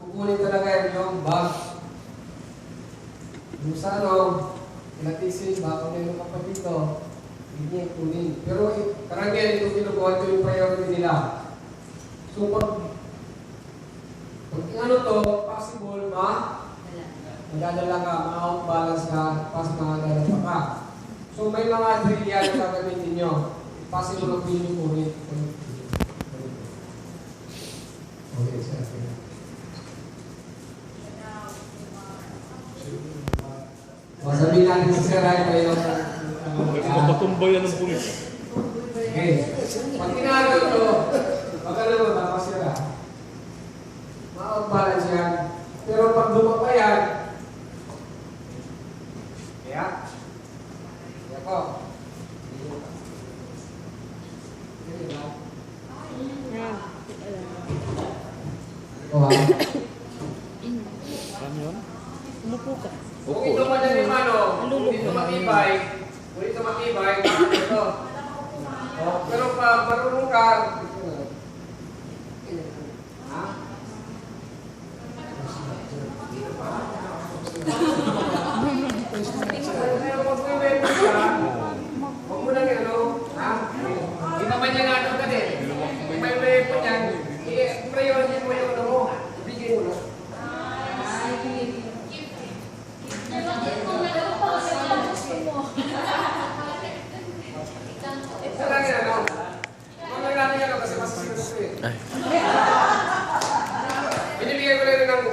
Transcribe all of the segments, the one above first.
kukunin talaga yung bag. Yung sa pinatisin, baka meron ka pa dito, hindi niya kunin. Pero karamihan ito kinukuha ito yung priority nila. So pag possible magdadala ka, ma-out balance ka, pas makadala pa ka. So may mga drill yan na gagamitin nyo. Possible of being kunin. Okay, sir. Masabihin natin sa Sir Ray pa yung Matumbayan ng pulis. okay. Pag ginagawa ito, magkano mo ba sila? Ma-out-balance yan. Pero pag lumapa yan, kaya po. Ano yun? Umupo ka. Kung ito madali kung ito matibay, ito. Pero pag marunong ka, ha? Pero pag may weapon ka, huwag mo lang ha? Di ba man yan ka din? Kung may weapon yan, i-priority mo yung mo. Ibigay mo na. Isa lang yan, mamay natin yan kasi masisigil ko eh. Binibigay ko lang ng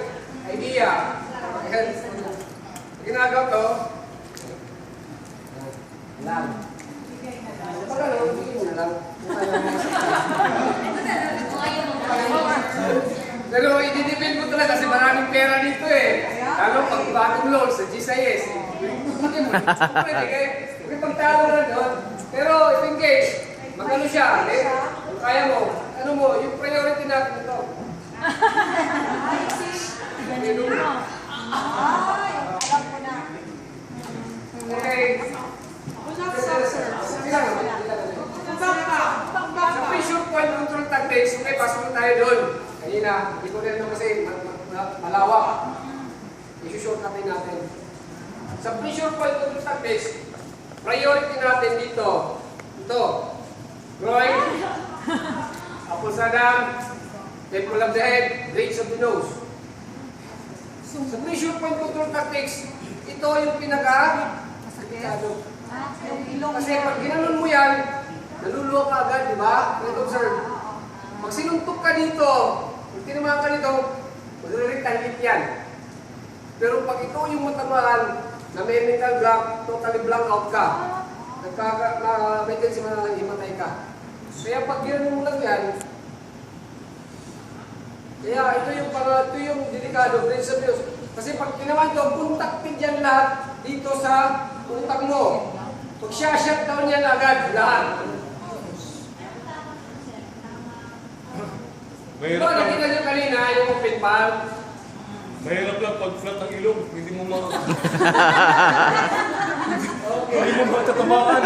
idea. Ginagawa to, lang. Bigay mo na lang. Pero i-depend ko talaga kasi maraming pera dito eh. Lalo pag bagong loan sa GSIS. Pwede kayo pagtalo na doon. Pero if in case, magano siya, kung kaya mo, yung priority natin ito. Okay. Sa pressure point control tactics, okay, pasok na tayo doon. Kanina, hindi ko rin kasi malawak. I-short natin. Sa pressure point control tactics, priority natin dito. Ito. Groin, apple sadam, temple of the head, bridge of the nose. Sa pressure point control tactics, ito yung pinaka-delikado. Kasi pag ginanon mo yan, naluluwa ka agad, di ba? Observe. Pag sinuntok ka dito, pag tinamaan ka dito, magre-retaliate yan. Pero pag ito yung matamaan, na may mental block, totally blank out ka. May tensi himatay ka. Kaya pag ginanon mo lang yan, kaya ito yung delikado, Prince of News. Kasi pag tinamaan ito, puntaktin yan lahat dito sa utak mo. Pag shutdown yan agad, lahat. Mahirap Diba, lang. nakita nyo kanina yung open palm? Mahirap lang pag flat ang ilong. Hindi mo hindi mo matatamaan.